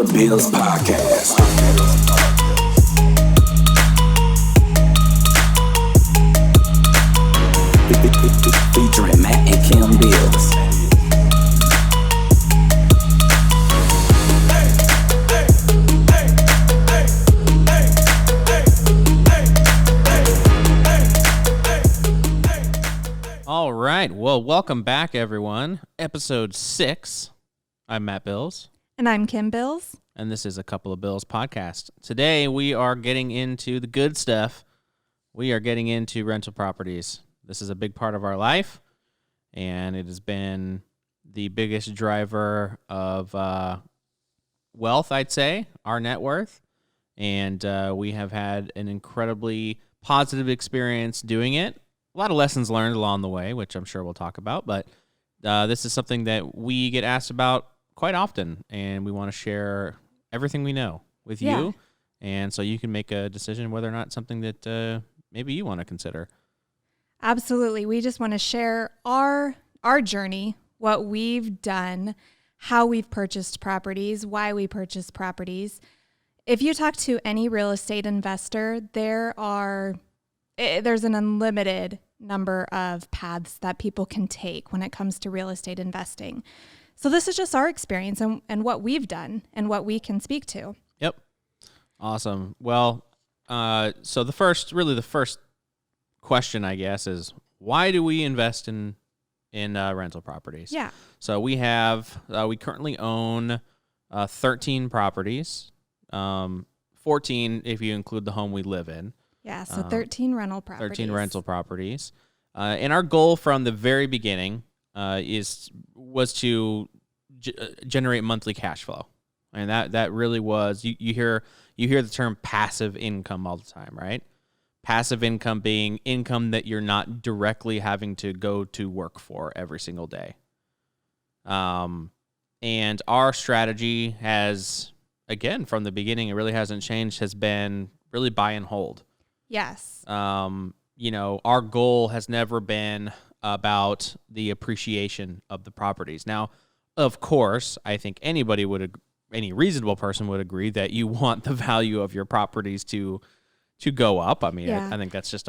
Couple of Bills podcast. Featuring Matt and Kim Bills. All right. Well, welcome back, everyone. Episode 6. I'm Matt Bills. And I'm Kim Bills. And this is a Couple of Bills podcast. Today, we are getting into the good stuff. We are getting into rental properties. This is a big part of our life, and it has been the biggest driver of wealth, I'd say, our net worth. And we have had an incredibly positive experience doing it. A lot of lessons learned along the way, which I'm sure we'll talk about. But this is something that we get asked about quite often, and we want to share everything we know with you. And so you can make a decision whether or not it's something that maybe you want to consider. Absolutely. We just want to share our journey, what we've done, how we've purchased properties, why we purchased properties. If you talk to any real estate investor, there's an unlimited number of paths that people can take when it comes to real estate investing. So this is just our experience and what we've done and what we can speak to. Yep. Awesome. Well, so the first question, I guess, is why do we invest in rental properties? Yeah. So we currently own 13 properties, 14 if you include the home we live in. Yeah, so 13 rental properties. 13 rental properties. And our goal from the very beginning was to generate monthly cash flow. And that really was, you hear the term passive income all the time, right? Passive income being income that you're not directly having to go to work for every single day. And our strategy has, again, from the beginning, it really hasn't changed, has been really buy and hold. Yes. Our goal has never been about the appreciation of the properties. Now, of course, I think any reasonable person would agree that you want the value of your properties to go up. I mean, yeah. I think that's just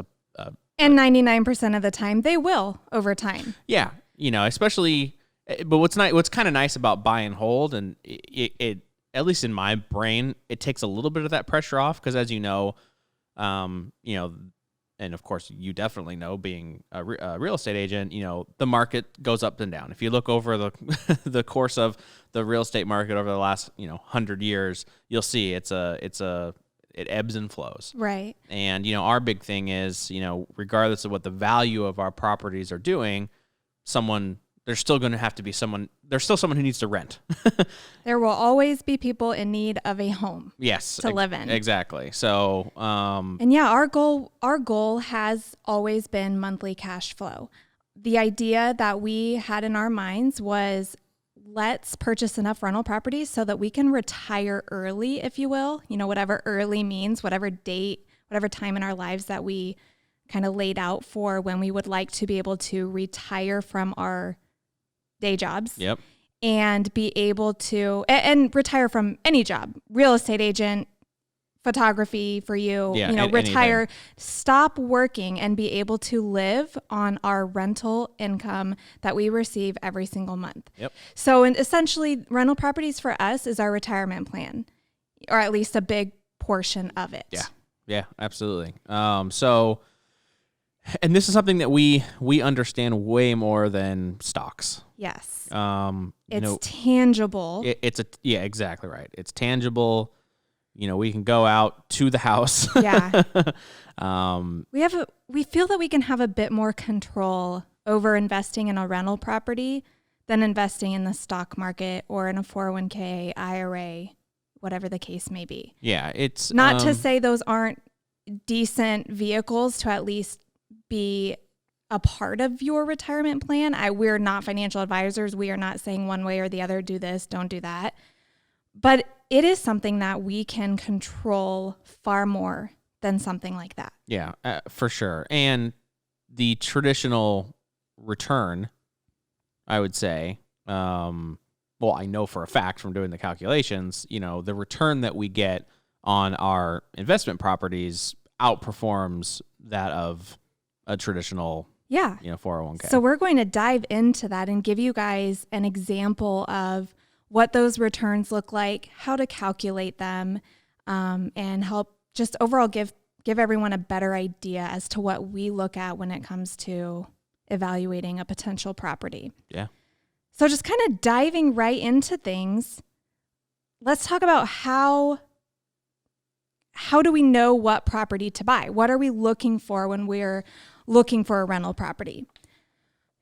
and 99% of the time they will over time. Yeah, especially. But what's kind of nice about buy and hold, and it at least in my brain, it takes a little bit of that pressure off because, as you know, and of course you definitely know, being a real estate agent, the market goes up and down. If you look over the course of the real estate market over the last 100 years, you'll see it ebbs and flows. Right. And our big thing is, regardless of what the value of our properties are doing, there's still someone who needs to rent. There will always be people in need of a home. Yes, to live in. Exactly. So, and yeah, our goal has always been monthly cash flow. The idea that we had in our minds was, let's purchase enough rental properties so that we can retire early, if you will. Whatever early means, whatever date, whatever time in our lives that we kind of laid out for when we would like to be able to retire from our day jobs. Yep. And be able to, and retire from any job, real estate agent, photography for you, retire, anything. Stop working and be able to live on our rental income that we receive every single month. Yep. So essentially, rental properties for us is our retirement plan, or at least a big portion of it. Yeah. Yeah, absolutely. And this is something that we understand way more than stocks. Yes. It's tangible. Yeah, exactly right. It's tangible. We can go out to the house. Yeah. We feel that we can have a bit more control over investing in a rental property than investing in the stock market or in a 401k, IRA, whatever the case may be. Yeah, it's not to say those aren't decent vehicles to at least be a part of your retirement plan. We're not financial advisors. We are not saying one way or the other, do this, don't do that. But it is something that we can control far more than something like that. Yeah, for sure. And the traditional return, I would say, well, I know for a fact from doing the calculations, the return that we get on our investment properties outperforms that of a traditional, 401k. So we're going to dive into that and give you guys an example of what those returns look like, how to calculate them, and help just overall give everyone a better idea as to what we look at when it comes to evaluating a potential property. Yeah. So just kind of diving right into things, let's talk about how do we know what property to buy? What are we looking for when we're looking for a rental property?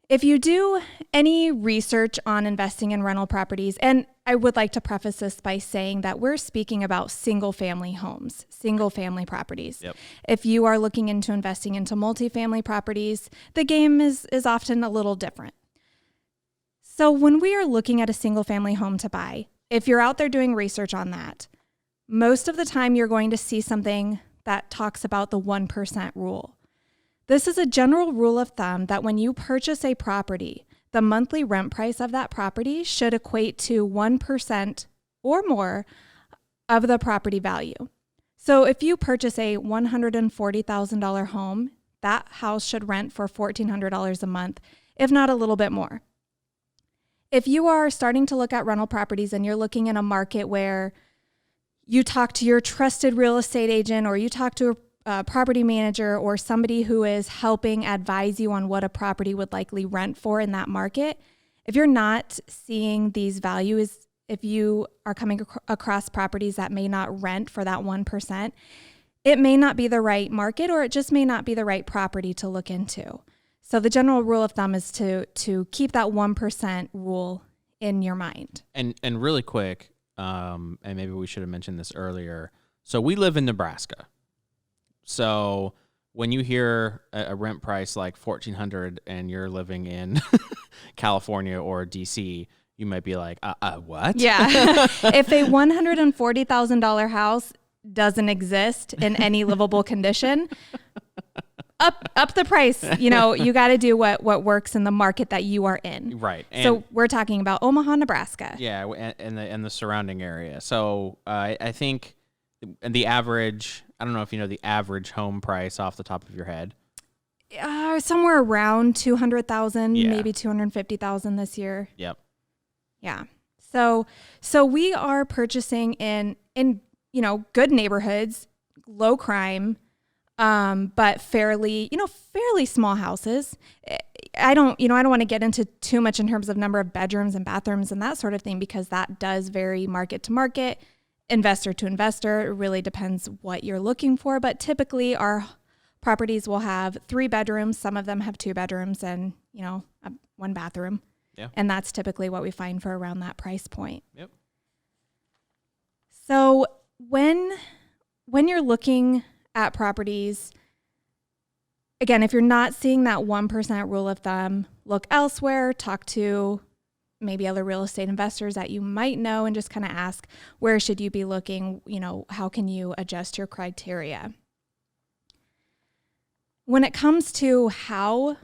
If you do any research on investing in rental properties, and I would like to preface this by saying that we're speaking about single-family homes, single-family properties. Yep. If you are looking into investing into multifamily properties, the game is often a little different. So when we are looking at a single-family home to buy, if you're out there doing research on that, most of the time you're going to see something that talks about the 1% rule. This is a general rule of thumb that when you purchase a property, the monthly rent price of that property should equate to 1% or more of the property value. So if you purchase a $140,000 home, that house should rent for $1,400 a month, if not a little bit more. If you are starting to look at rental properties and you're looking in a market where you talk to your trusted real estate agent or you talk to a property manager or somebody who is helping advise you on what a property would likely rent for in that market, if you're not seeing these values, if you are coming across properties that may not rent for that 1%, it may not be the right market or it just may not be the right property to look into. So the general rule of thumb is to keep that 1% rule in your mind. And really quick, and maybe we should have mentioned this earlier. So we live in Nebraska. So when you hear a rent price like $1,400 and you're living in California or DC, you might be like, what? Yeah. If a $140,000 house doesn't exist in any livable condition, up the price. You got to do what works in the market that you are in. Right. And so we're talking about Omaha, Nebraska. Yeah, and the surrounding area. So I think the average, I don't know if you know the average home price off the top of your head. Somewhere around 200,000, Yeah. maybe 250,000 this year. Yep. Yeah. So we are purchasing in good neighborhoods, low crime, but fairly small houses. I don't want to get into too much in terms of number of bedrooms and bathrooms and that sort of thing, because that does vary market to market, investor to investor. It really depends what you're looking for. But typically our properties will have 3 bedrooms. Some of them have 2 bedrooms and, 1 bathroom. Yeah. And that's typically what we find for around that price point. Yep. So when you're looking at properties, again, if you're not seeing that 1% rule of thumb, look elsewhere, talk to maybe other real estate investors that you might know, and just kind of ask, where should you be looking? How can you adjust your criteria? When it comes to how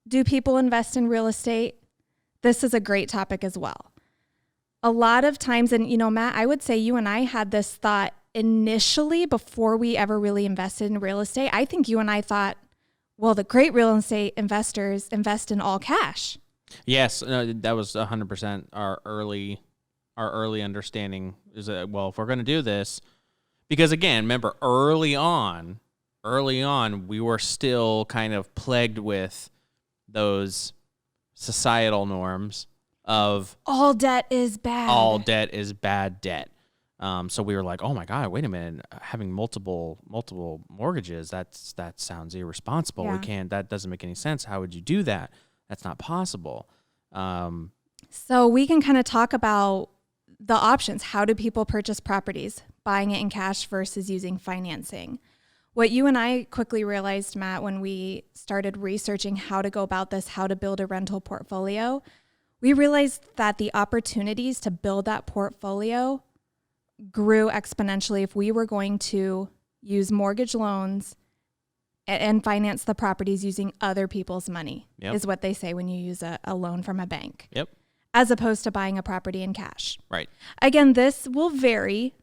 do people invest in real estate, this is a great topic as well. A lot of times, and Matt, I would say you and I had this thought initially before we ever really invested in real estate. I think you and I thought, well, the great real estate investors invest in all cash. Yes, that was 100% our early understanding is that, well, if we're going to do this, because again, remember early on, we were still kind of plagued with those societal norms of all debt is bad. All debt is bad debt. So we were like, oh my God, wait a minute, having multiple mortgages, that sounds irresponsible. Yeah. That doesn't make any sense. How would you do that? That's not possible. So we can kind of talk about the options. How do people purchase properties? Buying it in cash versus using financing. What you and I quickly realized, Matt, when we started researching how to go about this, how to build a rental portfolio, we realized that the opportunities to build that portfolio grew exponentially if we were going to use mortgage loans and finance the properties using other people's money. Yep. Is what they say when you use a loan from a bank. Yep. as opposed to buying a property in cash. Right. Again, this will vary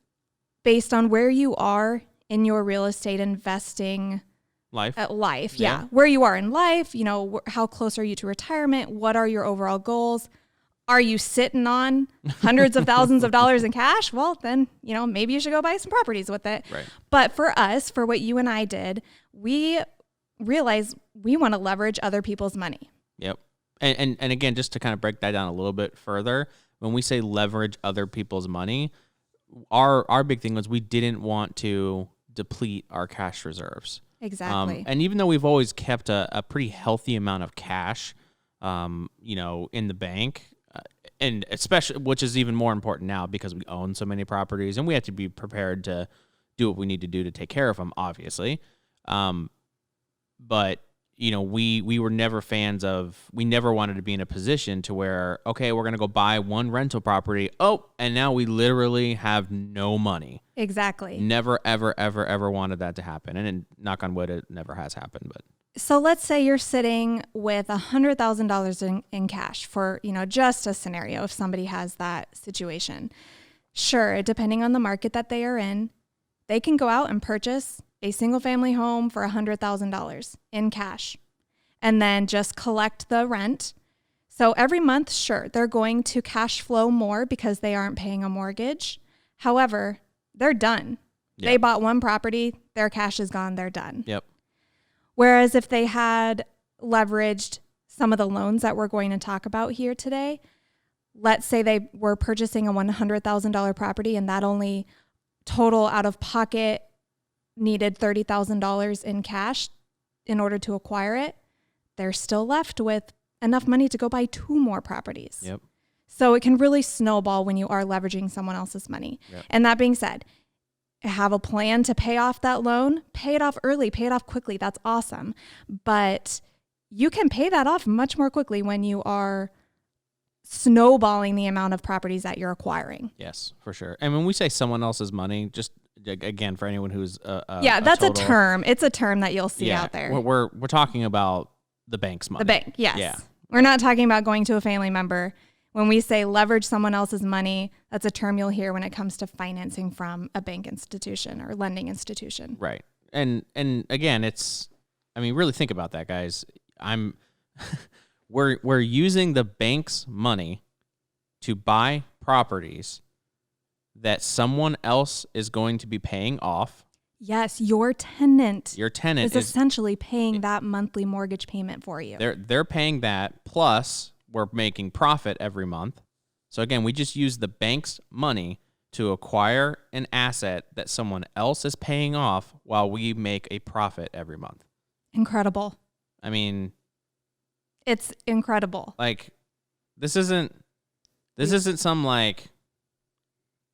based on where you are in your real estate investing Life. life. Yeah. Yeah. Where you are in life, you know, how close are you to retirement? What are your overall goals? Are you sitting on hundreds of thousands of dollars in cash? Well, then, you know, maybe you should go buy some properties with it. Right. But for us, for what you and I did, we realized we want to leverage other people's money. Yep. And again, just to kind of break that down a little bit further, when we say leverage other people's money, our big thing was we didn't want to deplete our cash reserves. Exactly. And even though we've always kept a pretty healthy amount of cash, you know, in the bank, and especially, which is even more important now because we own so many properties and we have to be prepared to do what we need to do to take care of them, obviously. But you know, we were never fans of, we never wanted to be in a position to where, okay, we're going to go buy one rental property. Oh, and now we literally have no money. Exactly. Never, ever, ever, ever wanted that to happen. And knock on wood, it never has happened. But So let's say you're sitting with $100,000 in cash for, you know, just a scenario if somebody has that situation. Sure, depending on the market that they are in, they can go out and purchase a single family home for $100,000 in cash and then just collect the rent. So every month, sure, they're going to cash flow more because they aren't paying a mortgage. However, they're done. Yeah. They bought one property, their cash is gone, they're done. Yep. Whereas if they had leveraged some of the loans that we're going to talk about here today, let's say they were purchasing a $100,000 property and that only total out of pocket needed $30,000 in cash in order to acquire it, they're still left with enough money to go buy 2 more properties. Yep. So it can really snowball when you are leveraging someone else's money. Yep. And that being said, have a plan to pay off that loan, pay it off early, pay it off quickly. That's awesome. But you can pay that off much more quickly when you are snowballing the amount of properties that you're acquiring. Yes, for sure. And when we say someone else's money, just again, for anyone who's that's a term. It's a term that you'll see out there. We're talking about the bank's money. The bank, yes. Yeah. We're not talking about going to a family member. When we say leverage someone else's money, that's a term you'll hear when it comes to financing from a bank institution or lending institution. Right. And again, it's, I mean, really think about that, guys. We're using the bank's money to buy properties that someone else is going to be paying off. Yes, your tenant is essentially paying that monthly mortgage payment for you. They're paying that, plus we're making profit every month. So again, we just use the bank's money to acquire an asset that someone else is paying off while we make a profit every month. Incredible. I mean, it's incredible. Like, this isn't some like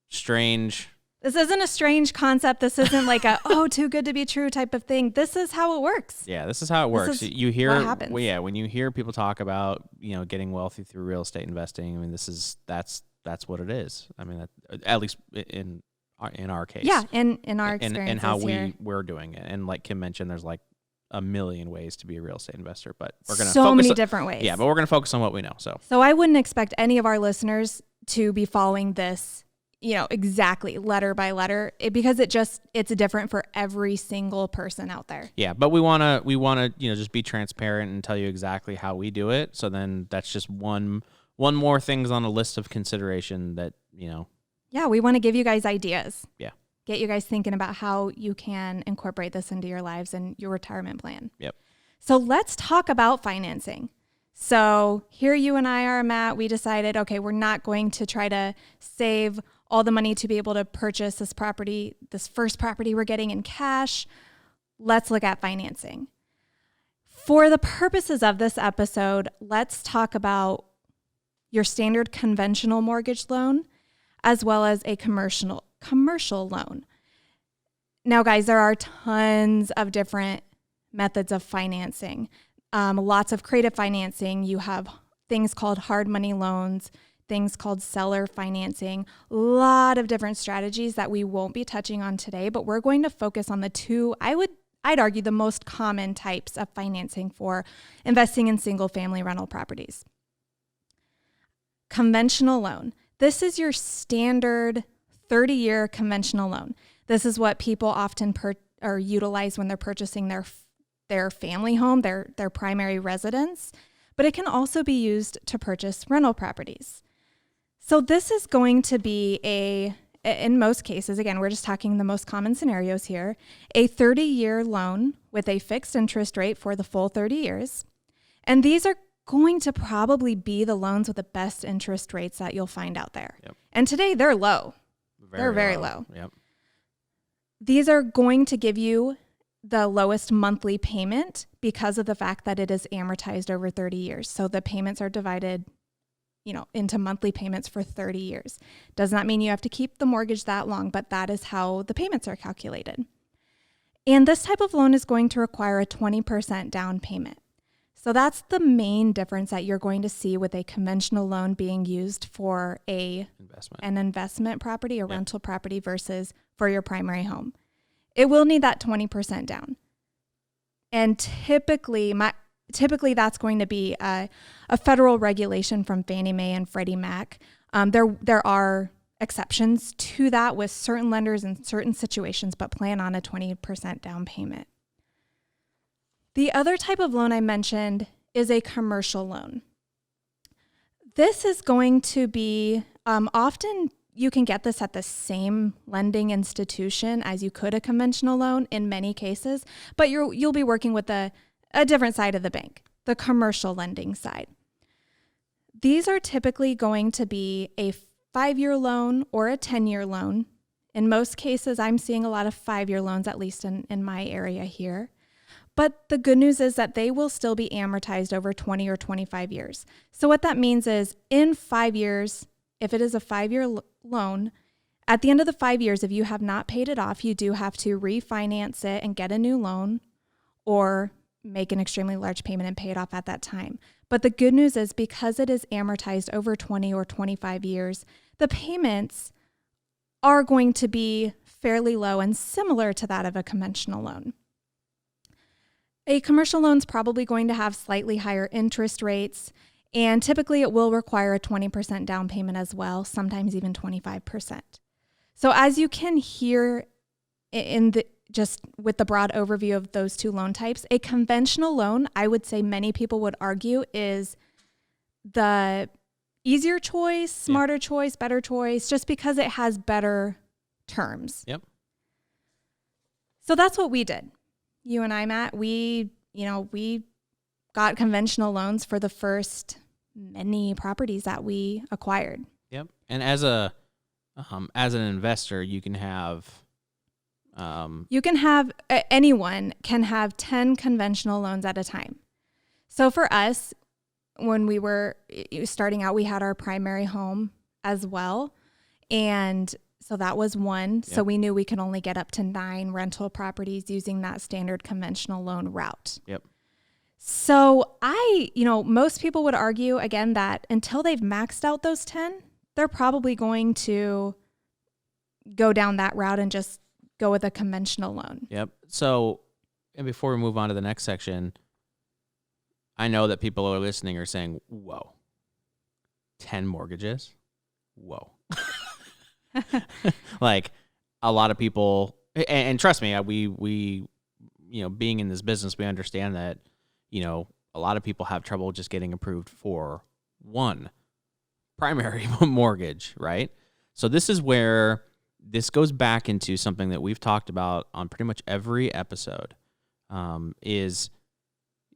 strange. This isn't a strange concept. This isn't like a, too good to be true type of thing. This is how it works. Yeah, this is how it works. You hear, what happens. Well, yeah, when you hear people talk about, you know, getting wealthy through real estate investing, I mean, that's what it is. I mean, at least in our case. Yeah, in our experience. And how we're doing it. And like Kim mentioned, there's like a million ways to be a real estate investor, but we're going to so many different ways. Yeah, but we're going to focus on what we know. So I wouldn't expect any of our listeners to be following this, you know, exactly letter by letter, because it's different for every single person out there. Yeah, but we want to, you know, just be transparent and tell you exactly how we do it. So then that's just one more things on a list of consideration that, you know. Yeah, we want to give you guys ideas. Yeah. Get you guys thinking about how you can incorporate this into your lives and your retirement plan. Yep. So let's talk about financing. So here you and I are, Matt. We decided, okay, we're not going to try to save all the money to be able to purchase this property, this first property we're getting in cash. Let's look at financing. For the purposes of this episode, let's talk about your standard conventional mortgage loan as well as a commercial loan. Now, guys, there are tons of different methods of financing. Lots of creative financing. You have things called hard money loans, things called seller financing, a lot of different strategies that we won't be touching on today, but we're going to focus on the two, I'd argue, the most common types of financing for investing in single family rental properties. Conventional loan. This is your standard 30-year conventional loan. This is what people often utilize when they're purchasing their family home, their primary residence, but it can also be used to purchase rental properties. So this is going to be in most cases, again, we're just talking the most common scenarios here, a 30-year loan with a fixed interest rate for the full 30 years. And these are going to probably be the loans with the best interest rates that you'll find out there. Yep. And today they're low. They're very low. Yep. These are going to give you the lowest monthly payment because of the fact that it is amortized over 30 years. So the payments are divided into monthly payments for 30 years. Does not mean you have to keep the mortgage that long, but that is how the payments are calculated. And this type of loan is going to require a 20% down payment. So that's the main difference that you're going to see with a conventional loan being used for an investment property or rental property versus for your primary home. It will need that 20% down. And typically that's going to be a federal regulation from Fannie Mae and Freddie Mac. There are exceptions to that with certain lenders in certain situations, but plan on a 20% down payment. The other type of loan I mentioned is a commercial loan. This is going to be often you can get this at the same lending institution as you could a conventional loan in many cases, but you'll be working with a different side of the bank, the commercial lending side. These are typically going to be a 5-year loan or a 10-year loan. In most cases, I'm seeing a lot of 5-year loans, at least in my area here. But the good news is that they will still be amortized over 20 or 25 years. So what that means is in 5 years, if it is a 5-year loan, at the end of the 5 years, if you have not paid it off, you do have to refinance it and get a new loan or make an extremely large payment and pay it off at that time. But the good news is because it is amortized over 20 or 25 years, the payments are going to be fairly low and similar to that of a conventional loan. A commercial loan is probably going to have slightly higher interest rates, and typically it will require a 20% down payment as well, sometimes even 25%. So as you can hear just with the broad overview of those two loan types, a conventional loan, I would say many people would argue, is the easier choice, smarter choice, better choice, just because it has better terms. Yep. So that's what we did. You and I, Matt, we got conventional loans for the first many properties that we acquired. Yep. And as an investor, you can have anyone can have 10 conventional loans at a time. So for us, when we were starting out, we had our primary home as well. And so that was one. Yep. So we knew we could only get up to 9 rental properties using that standard conventional loan route. Yep. So most people would argue, again, that until they've maxed out those 10, they're probably going to go down that route and just go with a conventional loan. Yep. So, and before we move on to the next section, I know that people are listening are saying, whoa, 10 mortgages? Whoa. Like a lot of people, and trust me, we being in this business, we understand that, a lot of people have trouble just getting approved for one primary mortgage, right? So this is where this goes back into something that we've talked about on pretty much every episode, is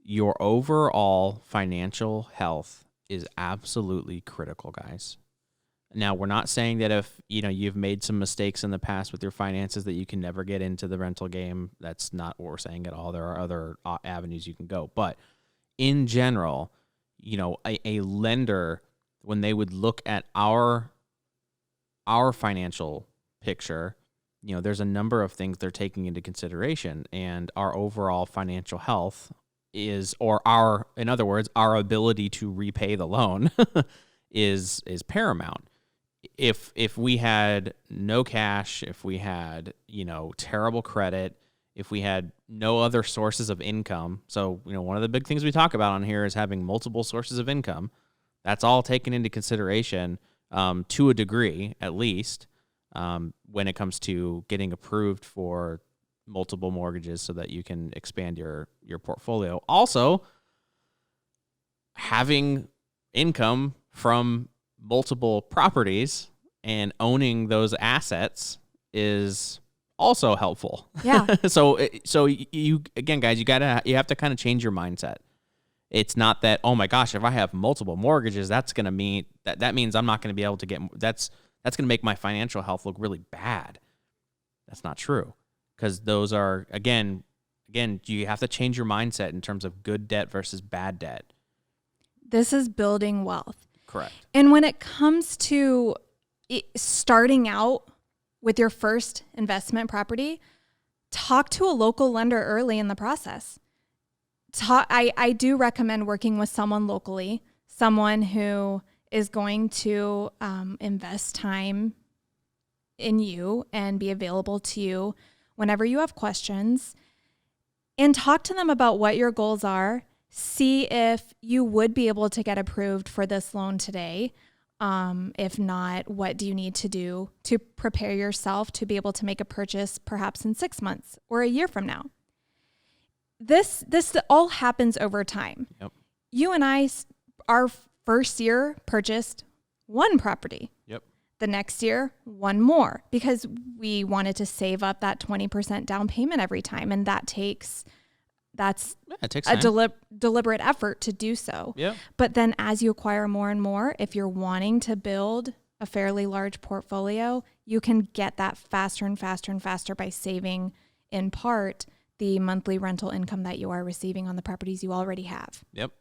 your overall financial health is absolutely critical, guys. Now, we're not saying that if, you've made some mistakes in the past with your finances that you can never get into the rental game. That's not what we're saying at all. There are other avenues you can go. But in general, a lender, when they would look at our financial picture, there's a number of things they're taking into consideration, and our overall financial health in other words, our ability to repay the loan is paramount. If we had no cash, if we had, terrible credit, if we had no other sources of income. So, one of the big things we talk about on here is having multiple sources of income. That's all taken into consideration to a degree, at least, when it comes to getting approved for multiple mortgages so that you can expand your portfolio. Also, having income from multiple properties and owning those assets is also helpful. Yeah. So you again, guys, you have to kind of change your mindset. It's not that, oh my gosh, if I have multiple mortgages, that's going to mean that means I'm not going to be able to get, that's going to make my financial health look really bad. That's not true. Because those are, again, you have to change your mindset in terms of good debt versus bad debt. This is building wealth. Correct. And when it comes to starting out with your first investment property, talk to a local lender early in the process. I do recommend working with someone locally, someone who is going to invest time in you and be available to you whenever you have questions, and talk to them about what your goals are. See if you would be able to get approved for this loan today. If not, what do you need to do to prepare yourself to be able to make a purchase perhaps in 6 months or a year from now? This all happens over time. Yep. You and I, our first year, purchased one property. Yep. The next year, one more, because we wanted to save up that 20% down payment every time. And it takes a deliberate effort to do so. Yeah. But then as you acquire more and more, if you're wanting to build a fairly large portfolio, you can get that faster and faster and faster by saving, in part, the monthly rental income that you are receiving on the properties you already have. Yep.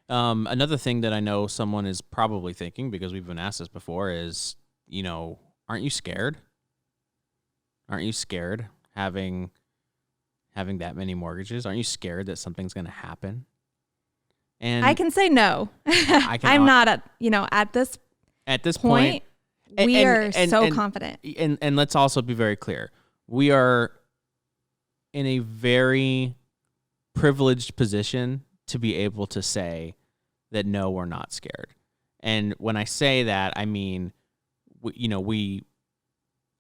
Another thing that I know someone is probably thinking, because we've been asked this before, is, aren't you scared? Aren't you scared having that many mortgages? Aren't you scared that something's going to happen? And I can say no. I'm not at this point. We are so confident. And let's also be very clear. We are in a very privileged position to be able to say that, no, we're not scared. And when I say that, I mean, we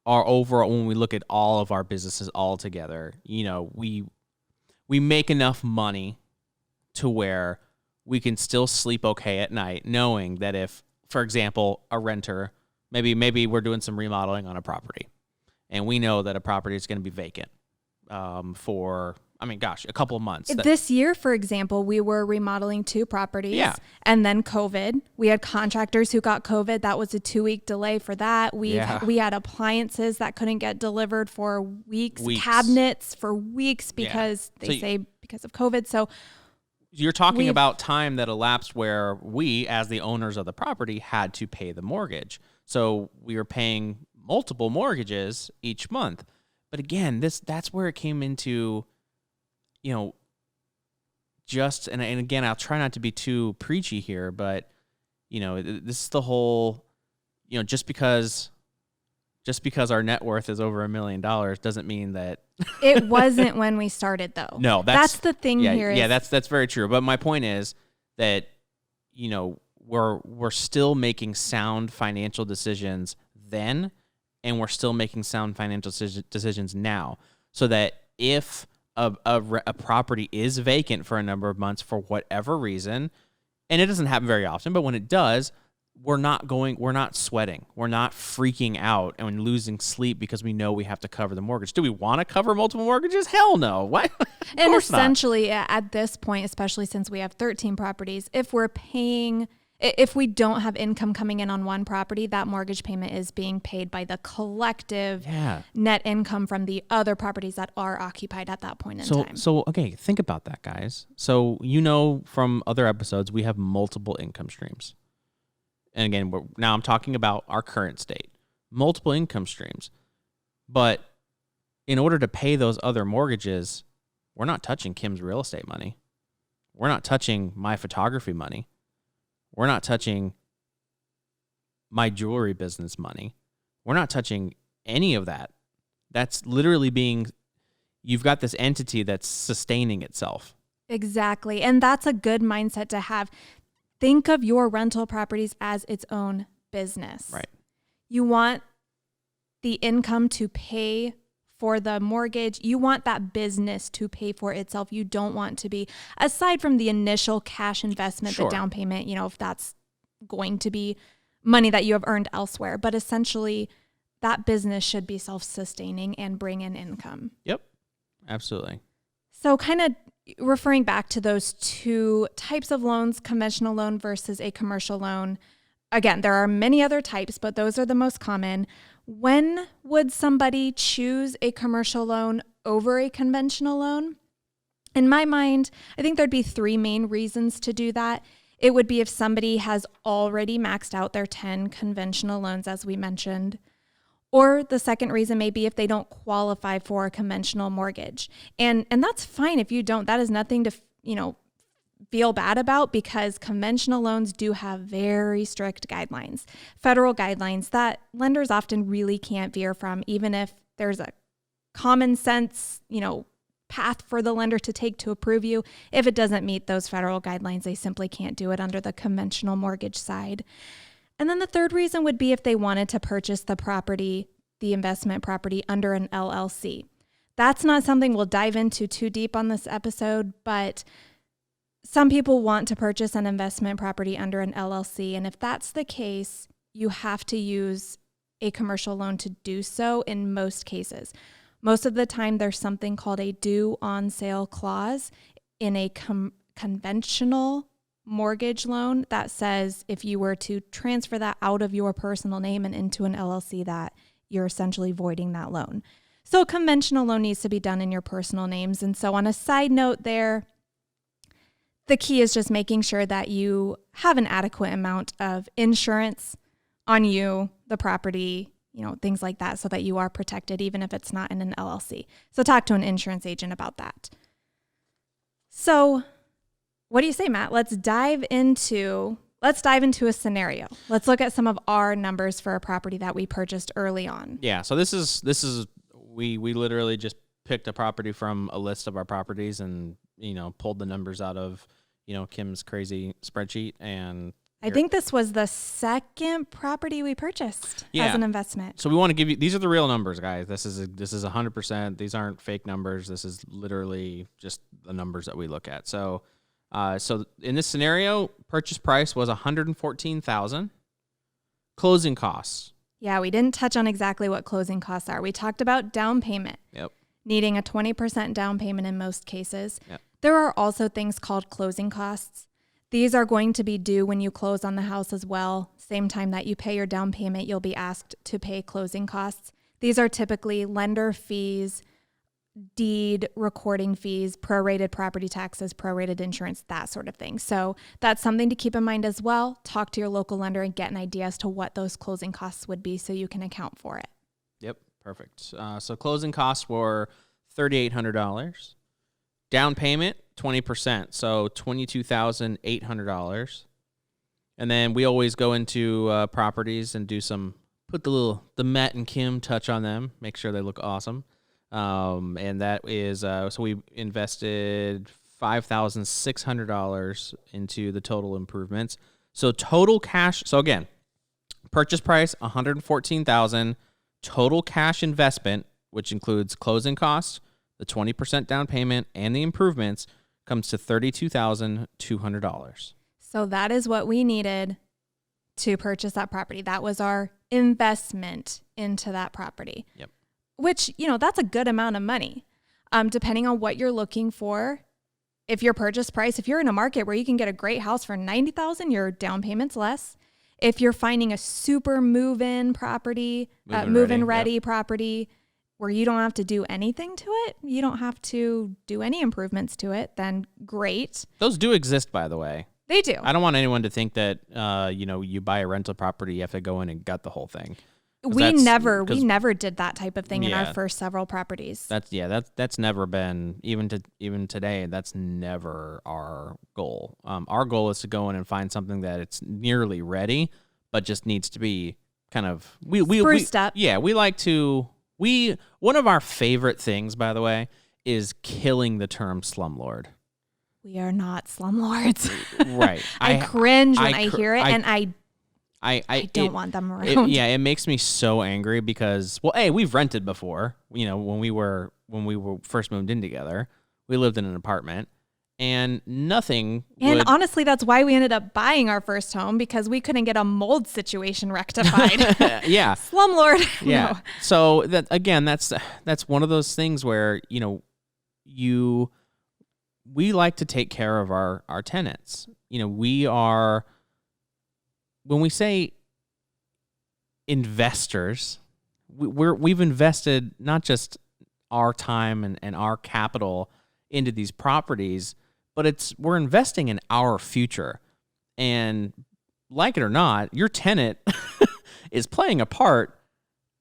are overall, when we look at all of our businesses all together, we make enough money to where we can still sleep okay at night, knowing that if, for example, a renter, maybe we're doing some remodeling on a property, and we know that a property is going to be vacant for, a couple of months. This year, for example, we were remodeling 2 properties. Yeah. And then COVID. We had contractors who got COVID. That was a 2-week delay for that. We had appliances that couldn't get delivered for weeks. Cabinets for weeks because because of COVID. So you're talking about time that elapsed where we, as the owners of the property, had to pay the mortgage. So we were paying multiple mortgages each month. But again, that's where it came into, and again, I'll try not to be too preachy here, but, this is the whole, just because our net worth is over $1 million doesn't mean that it wasn't when we started, though. No, that's the thing here. Yeah, that's very true. But my point is that, we're still making sound financial decisions then, and we're still making sound financial decisions now, so that if a property is vacant for a number of months for whatever reason, and it doesn't happen very often, but when it does, we're not sweating. We're not freaking out and losing sleep because we know we have to cover the mortgage. Do we want to cover multiple mortgages? Hell no. What? And essentially, at this point, especially since we have 13 properties, if we don't have income coming in on one property, that mortgage payment is being paid by the collective net income from the other properties that are occupied at that point in time. So, okay, think about that, guys. So, from other episodes, we have multiple income streams. And again, now I'm talking about our current state. Multiple income streams. But in order to pay those other mortgages, we're not touching Kim's real estate money. We're not touching my photography money. We're not touching my jewelry business money. We're not touching any of that. That's literally you've got this entity that's sustaining itself. Exactly. And that's a good mindset to have. think of your rental properties as its own business. Right. You want the income to pay for the mortgage. You want that business to pay for itself. You don't want to be, aside from the initial cash investment, Sure. the down payment, if that's going to be money that you have earned elsewhere. But essentially, that business should be self-sustaining and bring in income. Yep. Absolutely. So kind of referring back to those two types of loans, conventional loan versus a commercial loan. Again, there are many other types, but those are the most common. When would somebody choose a commercial loan over a conventional loan? In my mind, I think there'd be three main reasons to do that. It would be if somebody has already maxed out their 10 conventional loans, as we mentioned. Or the second reason may be if they don't qualify for a conventional mortgage. And that's fine if you don't. That is nothing to, feel bad about, because conventional loans do have very strict guidelines, federal guidelines that lenders often really can't veer from, even if there's a common sense, path for the lender to take to approve you. If it doesn't meet those federal guidelines, they simply can't do it under the conventional mortgage side. And then the third reason would be if they wanted to purchase the property, the investment property, under an LLC. That's not something we'll dive into too deep on this episode, but some people want to purchase an investment property under an LLC. And if that's the case, you have to use a commercial loan to do so in most cases. Most of the time, there's something called a due on sale clause in a conventional mortgage loan that says if you were to transfer that out of your personal name and into an LLC, that you're essentially voiding that loan. So a conventional loan needs to be done in your personal names. And so on a side note there, the key is just making sure that you have an adequate amount of insurance on you, the property, things like that, so that you are protected even if it's not in an LLC. So talk to an insurance agent about that. So what do you say, Matt? Let's dive into a scenario. Let's look at some of our numbers for a property that we purchased early on. Yeah. So this is we literally just picked a property from a list of our properties and pulled the numbers out of Kim's crazy spreadsheet. And I think this was the second property we purchased as an investment. So we want to give you, these are the real numbers, guys. This is 100%. These aren't fake numbers. This is literally just the numbers that we look at. So in this scenario, purchase price was $114,000. Closing costs. Yeah, we didn't touch on exactly what closing costs are. We talked about down payment. Yep. Needing a 20% down payment in most cases. Yep. There are also things called closing costs. These are going to be due when you close on the house as well. Same time that you pay your down payment, you'll be asked to pay closing costs. These are typically lender fees, deed recording fees, prorated property taxes, prorated insurance, that sort of thing. So that's something to keep in mind as well. Talk to your local lender and get an idea as to what those closing costs would be so you can account for it. Yep, perfect. So closing costs were $3,800. Down payment, 20%, so $22,800. And then we always go into properties and do put the Matt and Kim touch on them, make sure they look awesome. And that is, so we invested $5,600 into the total improvements. So total cash, so again, purchase price, $114,000, total cash investment, which includes closing costs, the 20% down payment, and the improvements, comes to $32,200. So that is what we needed to purchase that property. That was our investment into that property. Yep. Which, that's a good amount of money. Depending on what you're looking for, if your purchase price, if you're in a market where you can get a great house for $90,000, your down payment's less. If you're finding a super move-in property, move-in ready property where you don't have to do anything to it, you don't have to do any improvements to it, then great. Those do exist, by the way. They do. I don't want anyone to think that, you buy a rental property, you have to go in and gut the whole thing. We never did that type of thing in our first several properties. That's never been, even today, that's never our goal. Our goal is to go in and find something that it's nearly ready, but just needs to be kind of spruced up. Yeah, we like to. One of our favorite things, by the way, is killing the term slumlord. we are not slumlords. Right. I cringe when I cr- hear it, and I don't it- want them around. it makes me so angry because, well, A, we've rented before. You know, when we were first moved in together, we lived in an apartment, and nothing. And would, honestly, that's why we ended up buying our first home, because we couldn't get a mold situation rectified. yeah, Slumlord. yeah. No. So that again, that's one of those things where we like to take care of our tenants. You know, we are, when we say investors, we've invested not just our time and our capital into these properties, but we're investing in our future. And like it or not, your tenant is playing a part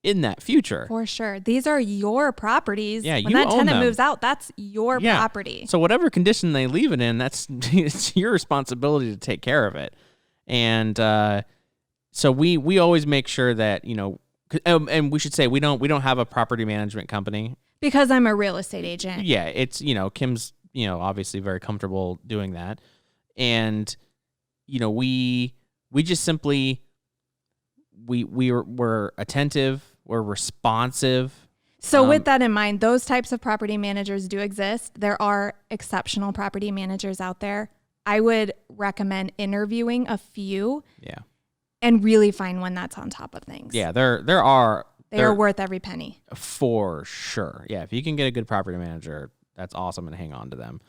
in that future. For sure. These are your proproperties. Yeah, when you that own tenant them. moves out, that's your property. So whatever condition they leave it in, it's your responsibility to take care of it. And so we always make sure that, and we should say we don't have a property management company. Because I'm a real estate agent. Yeah, it's, Kim's, obviously very comfortable doing that. And, we just simply, we're attentive, we're responsive. So with that in mind, those types of property managers do exist. There are exceptional property managers out there. I would recommend interviewing a few. Yeah. And really find one that's on top of things. Yeah, there are. They are worth every penny. For sure. Yeah, if you can get a good property manager, that's awesome, and hang on to them.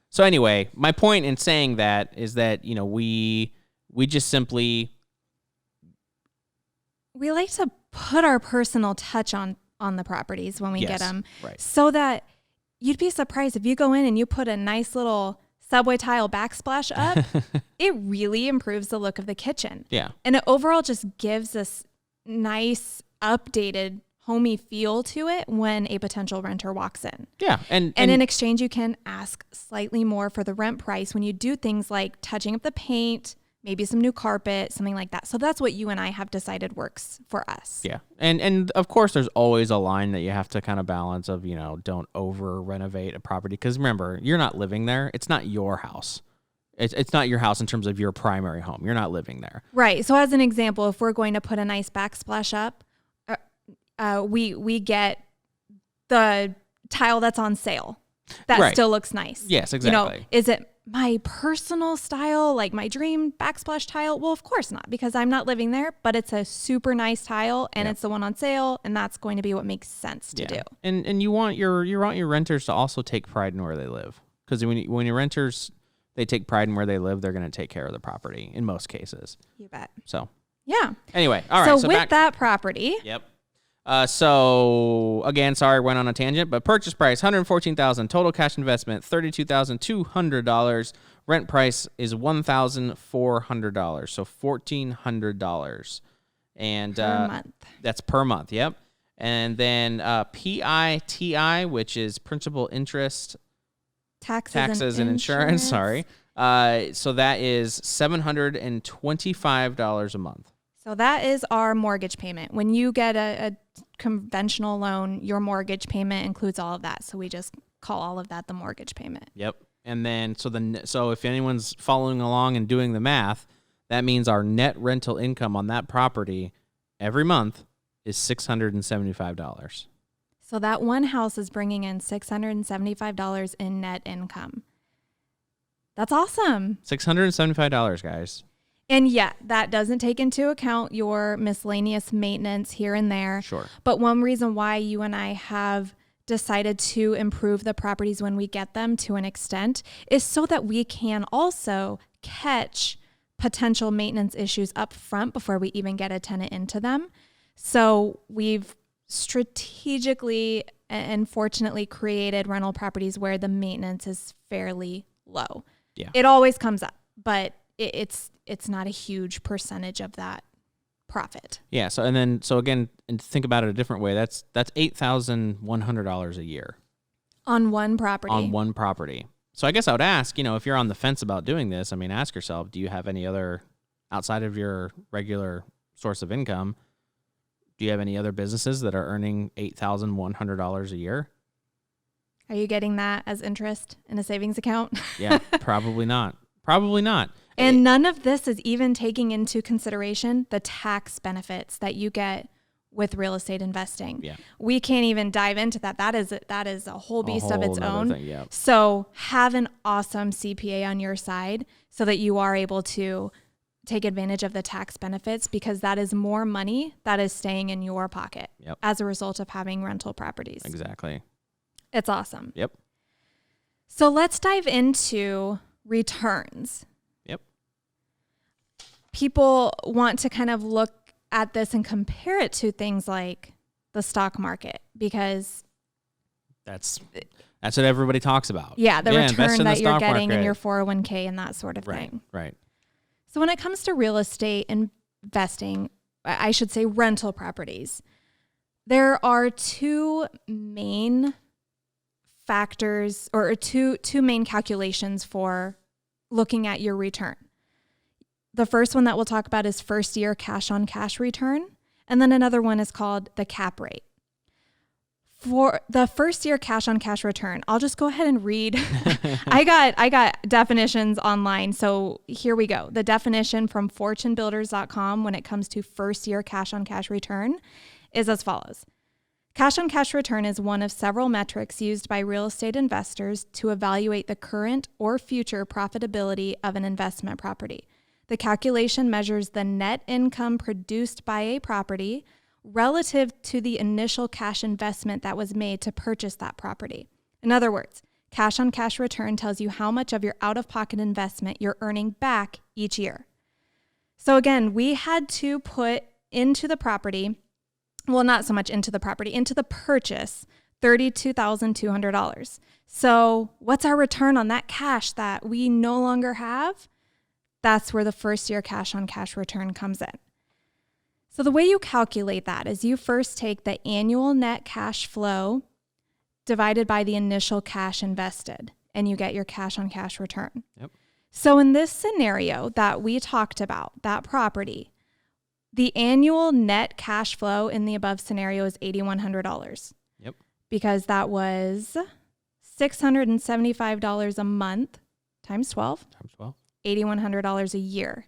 So anyway, my point in saying that is that, we just simply, we like to put our personal touch on the properties when we get them. Right. So that you'd be surprised if you go in and you put a nice little subway tile backsplash up, it really improves the look of the kitchen. Yeah. And it overall just gives this nice, updated, homey feel to it when a potential renter walks in. Yeah. And in exchange, you can ask slightly more for the rent price when you do things like touching up the paint, maybe some new carpet, something like that. So that's what you and I have decided works for us. Yeah. And of course, there's always a line that you have to kind of balance of, don't over renovate a property. Because remember, you're not living there. It's not your house. It's not your house in terms of your primary home. You're not living there. Right. So as an example, if we're going to put a nice backsplash up, we get the tile that's on sale. That still looks nice. Yes, exactly. Is it my personal style, like my dream backsplash tile? Well, of course not, because I'm not living there, but it's a super nice tile and it's the one on sale, and that's going to be what makes sense to do. And you want your renters to also take pride in where they live. Because when your renters, they take pride in where they live, they're going to take care of the property in most cases. You bet. So, yeah. Anyway, all right. So with that property. Yep. So again, sorry, went on a tangent, but purchase price $114,000, total cash investment $32,200, rent price is $1,400, so $1,400, and per month. That's per month. Yep. And then PITI, which is principal, interest, taxes and insurance. Sorry. So that is $725 a month. So that is our mortgage payment. When you get a conventional loan, your mortgage payment includes all of that. So we just call all of that the mortgage payment. Yep. And then so if anyone's following along and doing the math, that means our net rental income on that property every month is $675. So that one house is bringing in $675 in net income. That's awesome. $675, guys. And yeah, that doesn't take into account your miscellaneous maintenance here and there. Sure. But one reason why you and I have decided to improve the properties when we get them to an extent is so that we can also catch potential maintenance issues up front before we even get a tenant into them. So we've strategically and fortunately created rental properties where the maintenance is fairly low. Yeah. It always comes up, but it's not a huge percentage of that profit. Yeah. So again, and think about it a different way. That's $8,100 a year on one property. On one property. So I guess I would ask, if you're on the fence about doing this, ask yourself, do you have any other, outside of your regular source of income, do you have any other businesses that are earning $8,100 a year? Are you getting that as interest in a savings account? Yeah, probably not. Probably not. And none of this is even taking into consideration the tax benefits that you get with real estate investing. Yeah. We can't even dive into that. That is a whole beast of its nother own. thing, yeah. So have an awesome CPA on your side so that you are able to take advantage of the tax benefits, because that is more money that is staying in your pocket Yep. as a result of having rental properties. Exactly. It's awesome. Yep. So let's dive into returns. Yep. People want to kind of look at this and compare it to things like the stock market, because That's what everybody talks about. the invest return in the that you're stock getting in market. your 401k and that sort of Right. thing. Right. So when it comes to real estate investing, I should say rental properties, there are two main factors, or two main calculations for looking at your return. The first one that we'll talk about is first year cash on cash return. And then another one is called the cap rate. For the first year cash on cash return, I'll just go ahead and read. I got definitions online. So here we go. The definition from fortunebuilders.com when it comes to first year cash on cash return is as follows. Cash on cash return is one of several metrics used by real estate investors to evaluate the current or future profitability of an investment property. The calculation measures the net income produced by a property relative to the initial cash investment that was made to purchase that property. In other words, cash on cash return tells you how much of your out-of-pocket investment you're earning back each year. So again, we had to put into the property, well, not so much into the property, into the purchase, $32,200. So what's our return on that cash that we no longer have? That's where the first year cash on cash return comes in. So the way you calculate that is you first take the annual net cash flow divided by the initial cash invested, and you get your cash on cash return. Yep. So in this scenario that we talked about, that property, the annual net cash flow in the above scenario is $8,100. Yep. Because that was $675 a month times 12. Times 12. $8,100 a year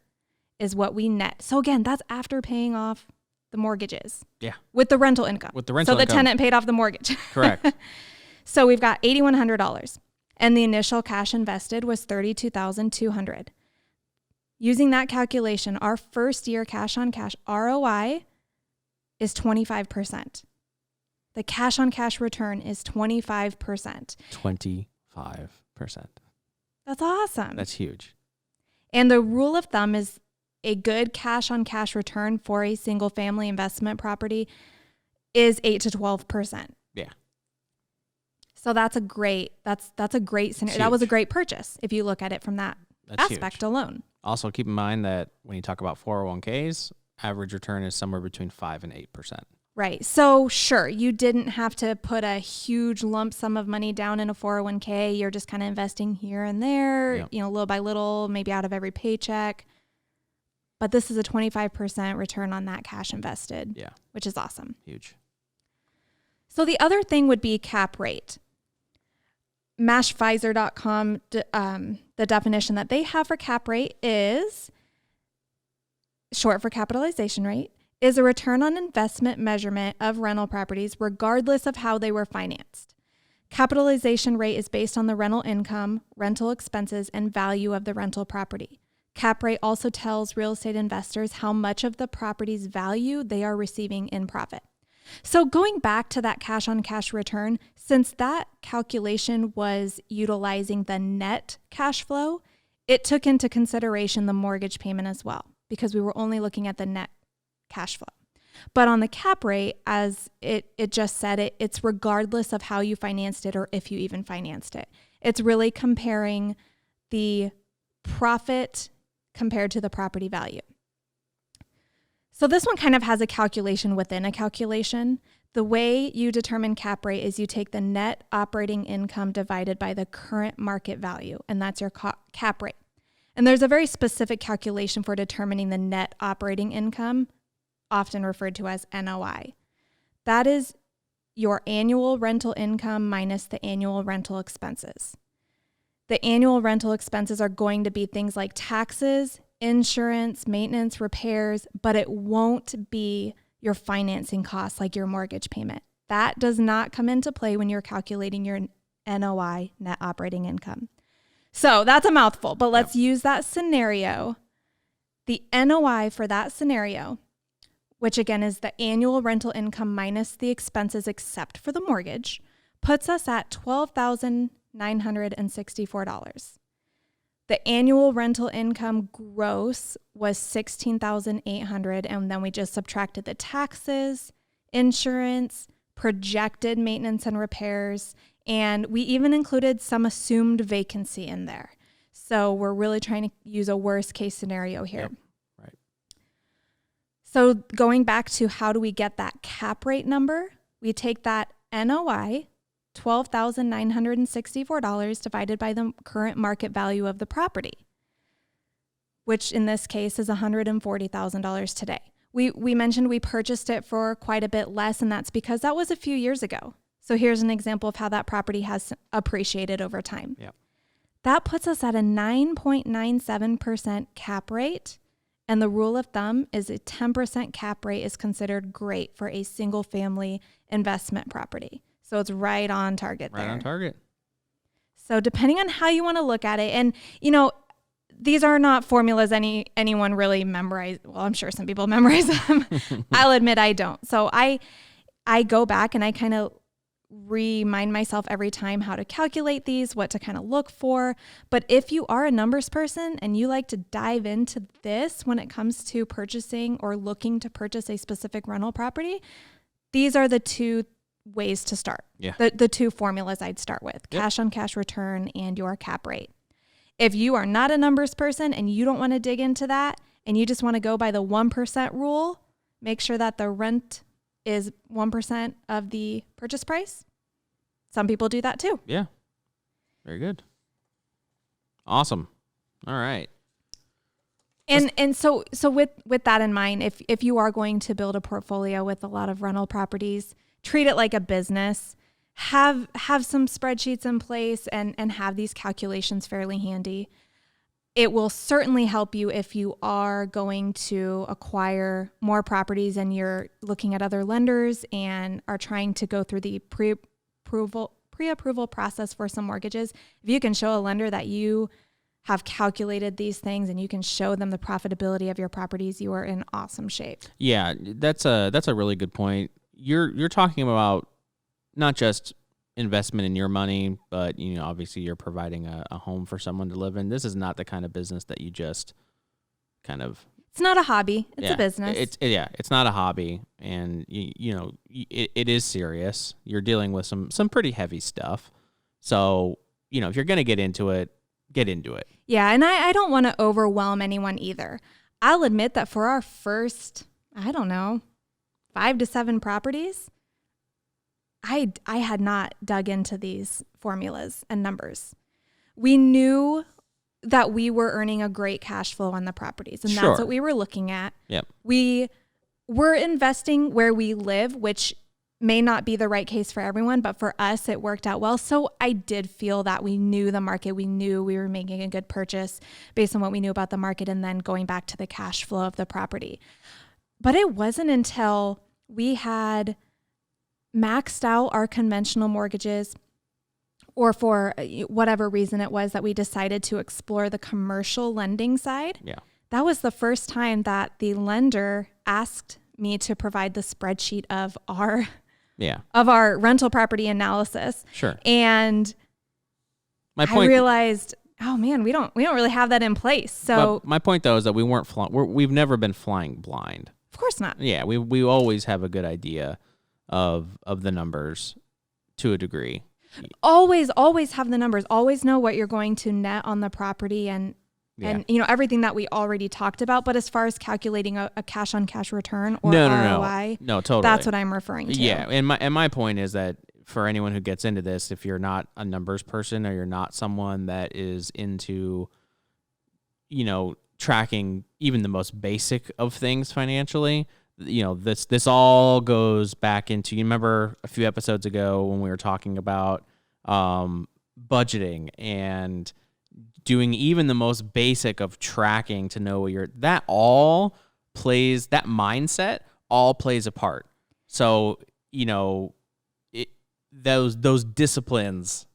is what we net. So again, that's after paying off the mortgages. Yeah. With the rental income. With the rental income. So the income. tenant paid off the mortgage. Correct. So we've got $8,100 and the initial cash invested was $32,200. Using that calculation, our first year cash on cash ROI is 25%. The cash on cash return is 25%. 25%. That's awesome. That's huge. And the rule of thumb is a good cash on cash return for a single family investment property is 8 to 12%. Yeah. So that's a great scenario. That was a great purchase if you look at it from that aspect alone. Also, keep in mind that when you talk about 401ks, average return is somewhere between 5 and 8%. Right. So sure, you didn't have to put a huge lump sum of money down in a 401k. You're just kind of investing here and there, Yep. little by little, maybe out of every paycheck. But this is a 25% return on that cash invested, Yeah. which is awesome. Huge. So the other thing would be cap rate. Mashpfizer.com, the definition that they have for cap rate is, short for capitalization rate, is a return on investment measurement of rental properties regardless of how they were financed. Capitalization rate is based on the rental income, rental expenses, and value of the rental property. Cap rate also tells real estate investors how much of the property's value they are receiving in profit. So going back to that cash on cash return, since that calculation was utilizing the net cash flow, it took into consideration the mortgage payment as well, because we were only looking at the net cash flow. But on the cap rate, as it just said, it's regardless of how you financed it or if you even financed it. It's really comparing the profit compared to the property value. So this one kind of has a calculation within a calculation. The way you determine cap rate is you take the net operating income divided by the current market value, and that's your cap rate. And there's a very specific calculation for determining the net operating income, often referred to as NOI. That is your annual rental income minus the annual rental expenses. The annual rental expenses are going to be things like taxes, insurance, maintenance, repairs, but it won't be your financing costs like your mortgage payment. That does not come into play when you're calculating your NOI, net operating income. So that's a mouthful, but let's use that scenario. The NOI for that scenario, which again is the annual rental income minus the expenses except for the mortgage, puts us at $12,964. The annual rental income gross was $16,800, and then we just subtracted the taxes, insurance, projected maintenance and repairs, and we even included some assumed vacancy in there. So we're really trying to use a worst case scenario here. Yep. Right. So going back to how do we get that cap rate number? We take that NOI, $12,964 divided by the current market value of the property, which in this case is $140,000 today. We mentioned we purchased it for quite a bit less, and that's because that was a few years ago. So here's an example of how that property has appreciated over time. Yep. That puts us at a 9.97% cap rate. And the rule of thumb is a 10% cap rate is considered great for a single family investment property. So it's right on target there. Right on target. So depending on how you want to look at it, and these are not formulas anyone really memorize. Well, I'm sure some people memorize them. I'll admit I don't. So I go back and I kind of remind myself every time how to calculate these, what to kind of look for. But if you are a numbers person and you like to dive into this when it comes to purchasing or looking to purchase a specific rental property, these are the two ways to start. Yeah. The two formulas I'd start with, cash on cash return and your cap rate. If you are not a numbers person and you don't want to dig into that and you just want to go by the 1% rule, make sure that the rent is 1% of the purchase price. Some people do that too. Yeah. Very good. Awesome. All right. And so with that in mind, if you are going to build a portfolio with a lot of rental properties, treat it like a business. Have some spreadsheets in place and have these calculations fairly handy. It will certainly help you if you are going to acquire more properties and you're looking at other lenders and are trying to go through the pre-approval process for some mortgages. If you can show a lender that you have calculated these things and you can show them the profitability of your properties, you are in awesome shape. Yeah, that's a really good point. You're talking about not just investment in your money, but obviously you're providing a home for someone to live in. This is not the kind of business that you just kind of. It's not a hobby. It's a business. It's not a hobby, and it is serious. You're dealing with some pretty heavy stuff. So if you're gonna get into it, get into it. Yeah, and I don't want to overwhelm anyone either. I'll admit that for our first, 5 to 7 properties, I had not dug into these formulas and numbers. We knew that we were earning a great cash flow on the properties, and that's what we were looking at. Yep. We were investing where we live, which may not be the right case for everyone, but for us, it worked out well. So I did feel that we knew the market. We knew we were making a good purchase based on what we knew about the market and then going back to the cash flow of the property. But it wasn't until we had maxed out our conventional mortgages, or for whatever reason it was that we decided to explore the commercial lending side. Yeah. That was the first time that the lender asked me to provide the spreadsheet of our rental property analysis. Sure. And I realized, oh man, we don't really have that in place. So my point though is that we've never been flying blind. Of course not. Yeah, we always have a good idea of the numbers to a degree. Always have the numbers. Always know what you're going to net on the property and everything that we already talked about. But as far as calculating a cash on cash return or ROI, no, totally, that's what I'm referring to. Yeah, and my point is that for anyone who gets into this, if you're not a numbers person or you're not someone that is into, tracking even the most basic of things financially, this all goes back into, you remember a few episodes ago when we were talking about budgeting and doing even the most basic of tracking to know where that mindset all plays a part. So, those disciplines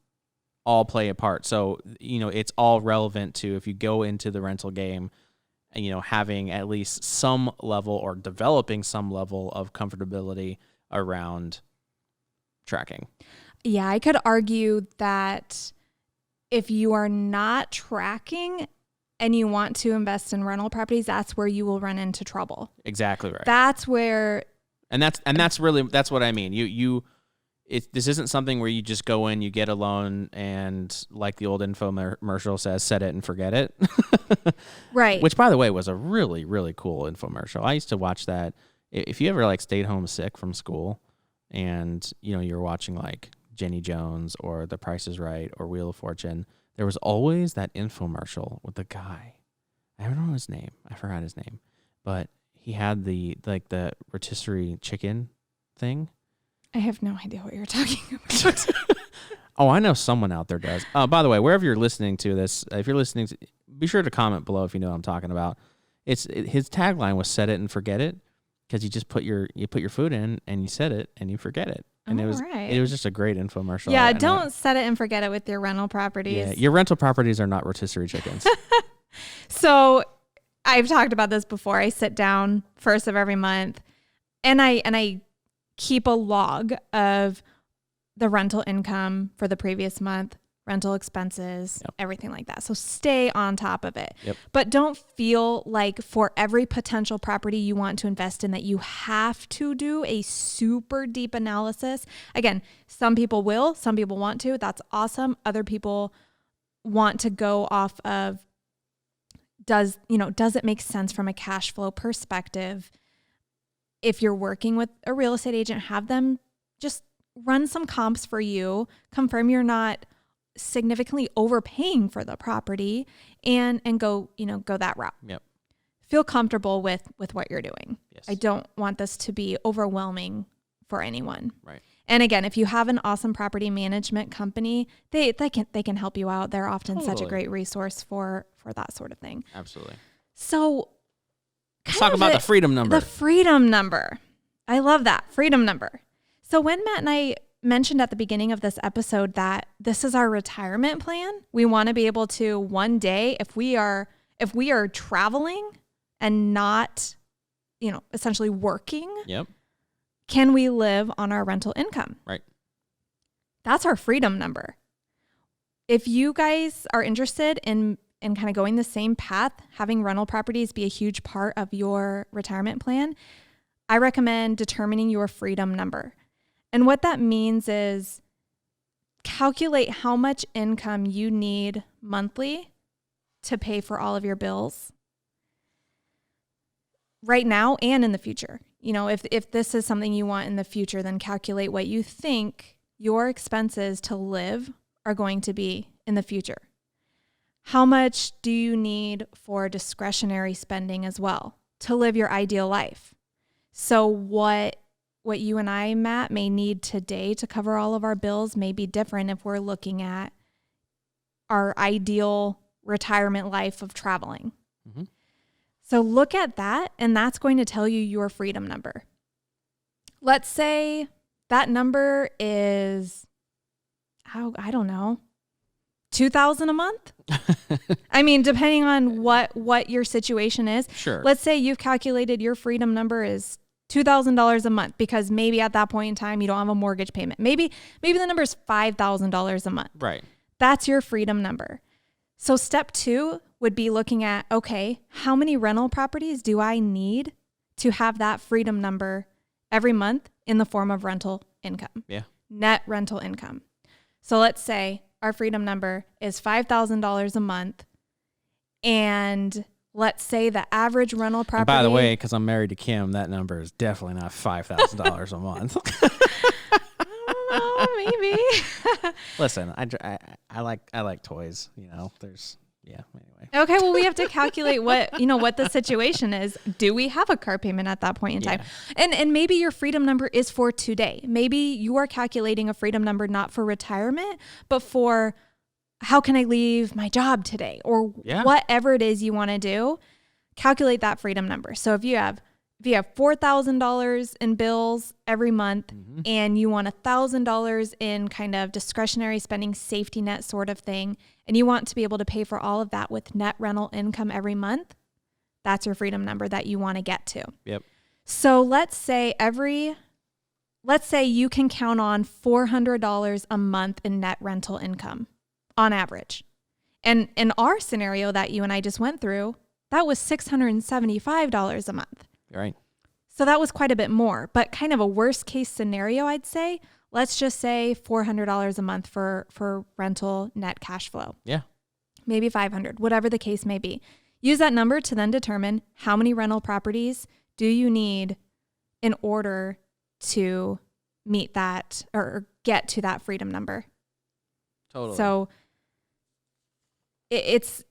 all play a part. So, it's all relevant to, if you go into the rental game, having at least some level or developing some level of comfortability around tracking. Yeah, I could argue that if you are not tracking and you want to invest in rental properties, that's where you will run into trouble. Exactly right. That's where, and that's what I mean. This isn't something where you just go in, you get a loan, and like the old infomercial says, set it and forget it. Right. Which, by the way, was a really, really cool infomercial. I used to watch that. If you ever stayed home sick from school and, you're watching like Jenny Jones or The Price is Right or Wheel of Fortune, there was always that infomercial with the guy. I don't know his name. I forgot his name. But he had the rotisserie chicken thing. I have no idea what you're talking about. Oh, I know someone out there does. By the way, wherever you're listening to this, if you're listening, be sure to comment below if you know what I'm talking about. His tagline was "Set it and forget it," because you just put your food in and you set it and you forget it, and it was just a great infomercial. Yeah, don't set it and forget it with your rental properties. Yeah, your rental properties are not rotisserie chickens. So, I've talked about this before. I sit down first of every month, and I keep a log of the rental income for the previous month, rental expenses, everything like that. So stay on top of it. Yep. But don't feel like for every potential property you want to invest in that you have to do a super deep analysis. Again, some people will, some people want to. That's awesome. Other people want to go off of, does it make sense from a cash flow perspective? If you're working with a real estate agent, have them just run some comps for you, confirm you're not significantly overpaying for the property, and go that route. Yep. Feel comfortable with what you're doing. Yes. I don't want this to be overwhelming for anyone. Right. And again, if you have an awesome property management company, they can help you out. They're often such a great resource for that sort of thing. Absolutely. So let's talk about the freedom number. The freedom number. I love that. Freedom number. So when Matt and I mentioned at the beginning of this episode that this is our retirement plan, we want to be able to one day, if we are traveling and not, essentially working, yep, can we live on our rental income? Right. That's our freedom number. If you guys are interested in kind of going the same path, having rental properties be a huge part of your retirement plan, I recommend determining your freedom number. And what that means is calculate how much income you need monthly to pay for all of your bills right now and in the future. If this is something you want in the future, then calculate what you think your expenses to live are going to be in the future. How much do you need for discretionary spending as well to live your ideal life? So what you and I, Matt, may need today to cover all of our bills may be different if we're looking at our ideal retirement life of traveling. Mm-hmm. So look at that, and that's going to tell you your freedom number. Let's say that number is, I don't know, $2,000 a month. I mean, depending on what your situation is. Sure. Let's say you've calculated your freedom number is $2,000 a month because maybe at that point in time you don't have a mortgage payment. Maybe the number is $5,000 a month. Right. That's your freedom number. So step 2 would be looking at, okay, how many rental properties do I need to have that freedom number every month in the form of rental income? Yeah. Net rental income. So let's say our freedom number is $5,000 a month, and let's say the average rental property. And by the way, because I'm married to Kim, that number is definitely not $5,000 a month. I don't know, maybe. Listen, I like toys. There's Yeah. Anyway. Okay, well, we have to calculate what the situation is. Do we have a car payment at that point in time? And maybe your freedom number is for today. Maybe you are calculating a freedom number not for retirement, but for how can I leave my job today, or whatever it is you want to do. Calculate that freedom number. So if you have $4,000 in bills every month and you want $1,000 in kind of discretionary spending safety net sort of thing, and you want to be able to pay for all of that with net rental income every month, that's your freedom number that you want to get to. Yep. So let's say you can count on $400 a month in net rental income on average. And in our scenario that you and I just went through, that was $675 a month. Right. So that was quite a bit more, but kind of a worst case scenario, I'd say. Let's just say $400 a month for rental net cash flow. Yeah. Maybe $500, whatever the case may be. Use that number to then determine how many rental properties do you need in order to meet that or get to that freedom number. Totally. So it's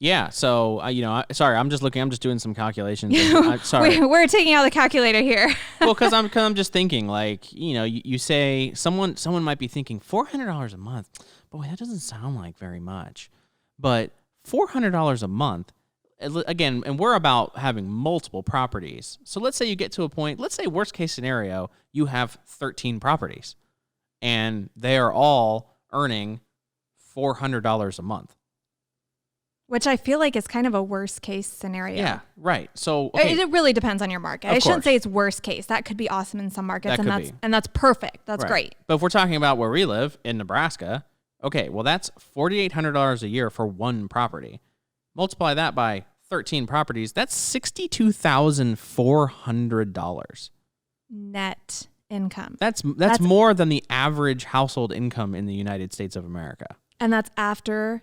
yeah. So, sorry, I'm just doing some calculations. I'm sorry. We're taking out the calculator here. Well, cause I'm just thinking like, you say someone might be thinking $400 a month. Boy, that doesn't sound like very much, but $400 a month again, and we're about having multiple properties. So let's say you get to a point, let's say worst case scenario, you have 13 properties and they are all earning $400 a month. Which I feel like is kind of a worst case scenario. Yeah, right. So okay. It really depends on your market. I shouldn't say it's worst case. That could be awesome in some markets, and that's perfect. That's great. But if we're talking about where we live in Nebraska, okay, well that's $4,800 a year for one property. Multiply that by 13 properties. That's $62,400 net income. That's more than the average household income in the United States of America. And that's after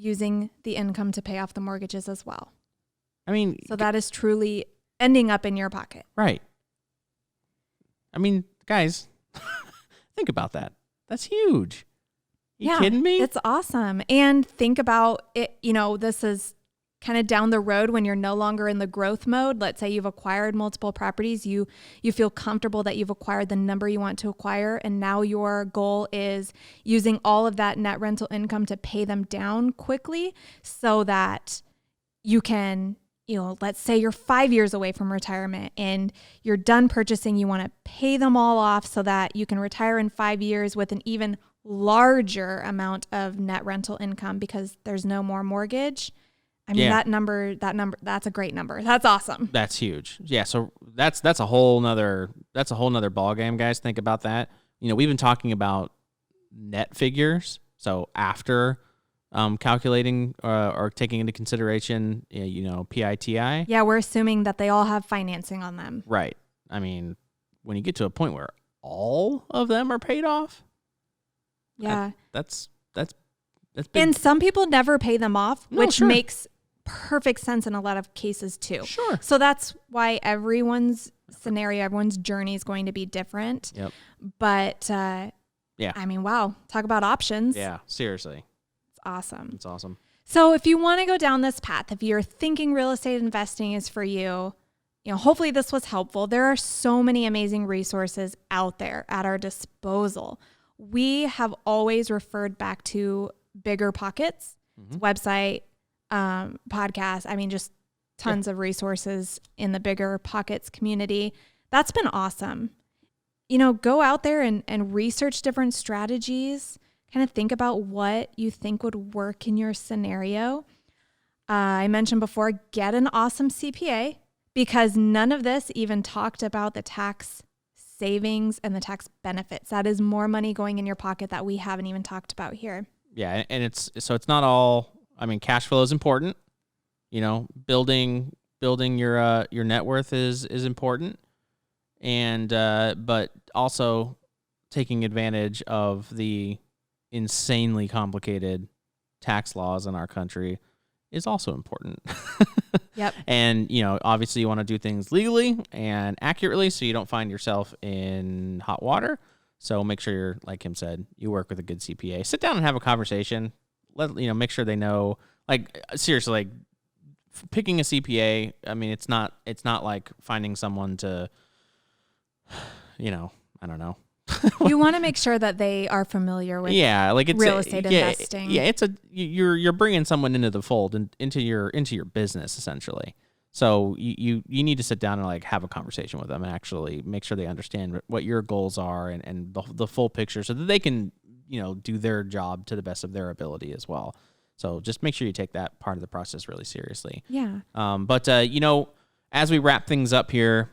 using the income to pay off the mortgages as well. I mean, so that is truly ending up in your pocket. Right. I mean, guys, think about that. That's huge. You kidding me? It's awesome. And think about it, this is kind of down the road when you're no longer in the growth mode. Let's say you've acquired multiple properties. You feel comfortable that you've acquired the number you want to acquire. And now your goal is using all of that net rental income to pay them down quickly so that you can, let's say you're 5 years away from retirement and you're done purchasing. You want to pay them all off so that you can retire in 5 years with an even larger amount of net rental income because there's no more mortgage. I mean, that number, that's a great number. That's awesome. That's huge. Yeah. So that's a whole nother ball game, guys. Think about that. We've been talking about net figures. So after calculating or taking into consideration, PITI. Yeah. We're assuming that they all have financing on them. Right. I mean, when you get to a point where all of them are paid off. Yeah. That's big. And some people never pay them off, which makes perfect sense in a lot of cases too. Sure. So that's why everyone's scenario, everyone's journey is going to be different. Yep. But I mean, wow, talk about options. Yeah, seriously. It's awesome. It's awesome. So if you want to go down this path, if you're thinking real estate investing is for you, hopefully this was helpful. There are so many amazing resources out there at our disposal. We have always referred back to Bigger Pockets, website, podcast. I mean, just tons of resources in the Bigger Pockets community. That's been awesome. Go out there and research different strategies, kind of think about what you think would work in your scenario. I mentioned before, get an awesome CPA because none of this even talked about the tax savings and the tax benefits. That is more money going in your pocket that we haven't even talked about here. Yeah. And it's not all, I mean, cash flow is important, building your net worth is important. And, but also taking advantage of the insanely complicated tax laws in our country is also important. Yep. And, obviously you want to do things legally and accurately so you don't find yourself in hot water. So make sure you're, like Kim said, you work with a good CPA. Sit down and have a conversation. Make sure they know, like, seriously, like, picking a CPA, I mean, it's not like finding someone to, I don't know. You want to make sure that they are familiar with like it's real estate investing. Yeah, you're bringing someone into the fold and into your business essentially. So you need to sit down and like have a conversation with them and actually make sure they understand what your goals are and the full picture so that they can, do their job to the best of their ability as well. So just make sure you take that part of the process really seriously. Yeah. But as we wrap things up here,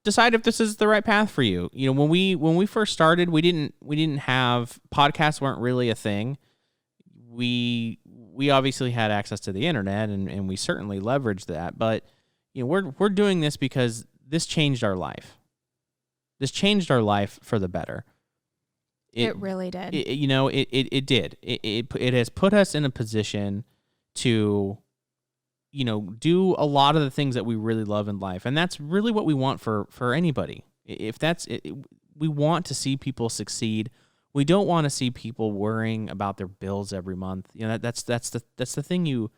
decide if this is the right path for you. When we first started, we didn't have podcasts, weren't really a thing. We obviously had access to the internet and we certainly leveraged that, but we're doing this because this changed our life. This changed our life for the better. It really did. It did. It has put us in a position to do a lot of the things that we really love in life. And that's really what we want for anybody. If that's it, we want to see people succeed. We don't want to see people worrying about their bills every month. That's the thing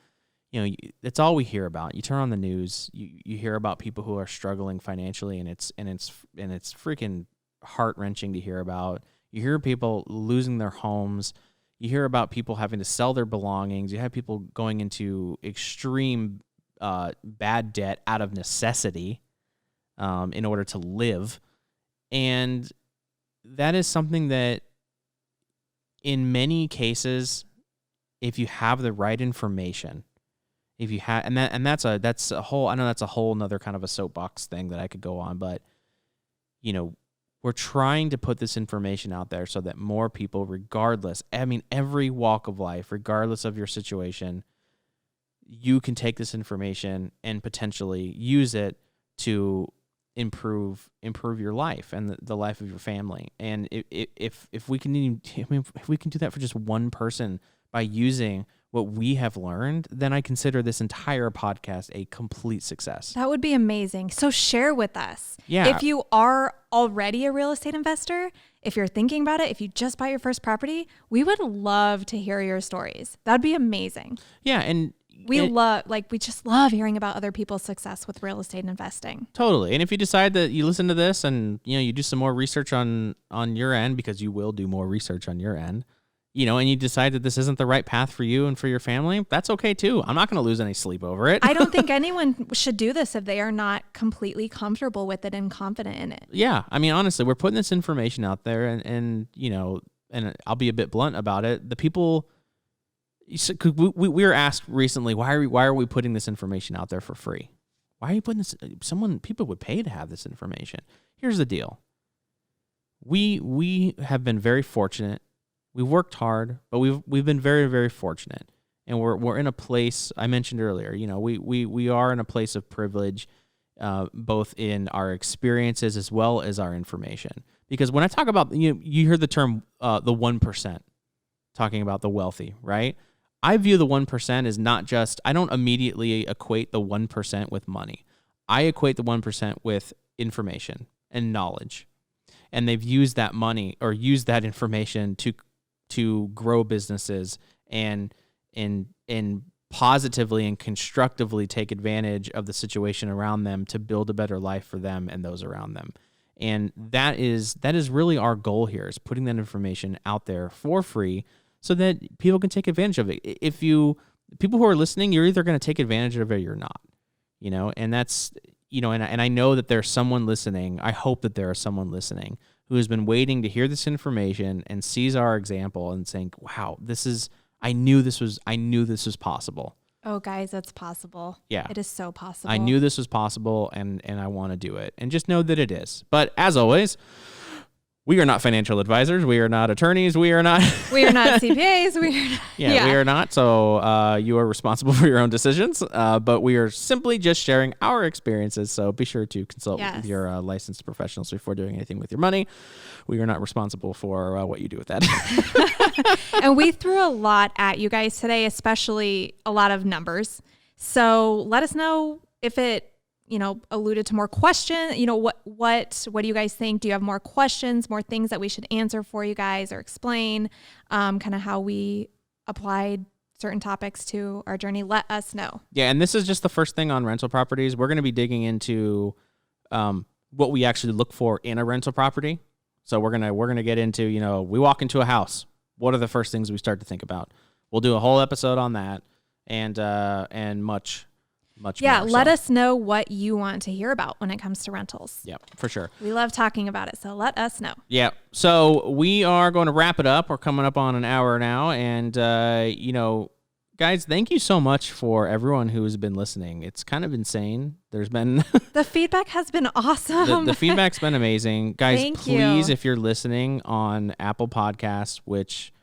that's all we hear about. You turn on the news, you hear about people who are struggling financially and it's freaking heart-wrenching to hear about. You hear people losing their homes. You hear about people having to sell their belongings. You have people going into extreme bad debt out of necessity in order to live. And that is something that in many cases, if you have the right information, that's a whole, I know that's a whole nother kind of a soapbox thing that I could go on, but we're trying to put this information out there so that more people, every walk of life, regardless of your situation, you can take this information and potentially use it to improve your life and the life of your family. And if we can do that for just one person by using what we have learned, then I consider this entire podcast a complete success. That would be amazing. So share with us. Yeah. If you are already a real estate investor, if you're thinking about it, if you just bought your first property, we would love to hear your stories. That'd be amazing. Yeah. And we just love hearing about other people's success with real estate investing. Totally. And if you decide that you listen to this and, you do some more research on your end, because you will do more research on your end, and you decide that this isn't the right path for you and for your family, that's okay too. I'm not going to lose any sleep over it. I don't think anyone should do this if they are not completely comfortable with it and confident in it. Yeah. I mean, honestly, we're putting this information out there and I'll be a bit blunt about it. The people, we were asked recently, why are we putting this information out there for free? Why are you putting this? People would pay to have this information. Here's the deal. We have been very fortunate. We've worked hard, but we've been very, very fortunate, and we're in a place I mentioned earlier. We are in a place of privilege, both in our experiences as well as our information. Because when I talk about you hear the term the 1%, talking about the wealthy, right? I view the 1% as not just. I don't immediately equate the 1% with money. I equate the 1% with information and knowledge, and they've used that money or used that information to grow businesses and positively and constructively take advantage of the situation around them to build a better life for them and those around them. And that is really our goal here, is putting that information out there for free so that people can take advantage of it. People who are listening, you're either going to take advantage of it or you're not, and that's, and I know that there's someone listening. I hope that there is someone listening who has been waiting to hear this information and sees our example and saying, wow, I knew this was possible. Oh, guys, it's possible. Yeah. It is so possible. I knew this was possible and I want to do it. And just know that it is. But as always, we are not financial advisors. We are not attorneys. We are not CPAs. We are not. So you are responsible for your own decisions. But we are simply just sharing our experiences. So be sure to consult with your licensed professionals before doing anything with your money. We are not responsible for what you do with that. And we threw a lot at you guys today, especially a lot of numbers. So let us know if it alluded to more questions. What do you guys think? Do you have more questions, more things that we should answer for you guys or explain? Kind of how we applied certain topics to our journey. Let us know. Yeah, and this is just the first thing on rental properties. We're going to be digging into what we actually look for in a rental property. So we're gonna get into, we walk into a house. What are the first things we start to think about? We'll do a whole episode on that, and much more. Let us know what you want to hear about when it comes to rentals. Yeah, for sure. We love talking about it, so let us know. Yeah. So we are going to wrap it up. We're coming up on an hour now, and guys, thank you so much for everyone who has been listening. It's kind of insane. There's been the feedback has been awesome. The feedback's been amazing. Guys, please, if you're listening on Apple Podcasts, which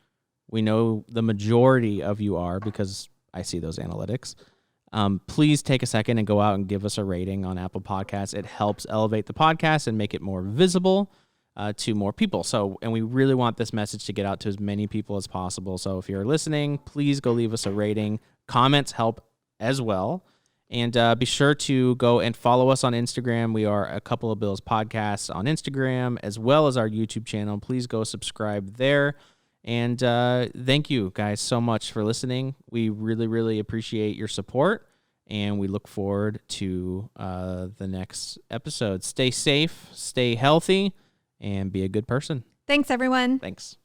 we know the majority of you are because I see those analytics, please take a second and go out and give us a rating on Apple Podcasts. It helps elevate the podcast and make it more visible to more people. And we really want this message to get out to as many people as possible. So if you're listening, please go leave us a rating. Comments help as well. And be sure to go and follow us on Instagram. We are A Couple of Bills Podcasts on Instagram, as well as our YouTube channel. Please go subscribe there. And thank you guys so much for listening. We really, really appreciate your support. And we look forward to the next episode. Stay safe, stay healthy, and be a good person. Thanks, everyone. Thanks.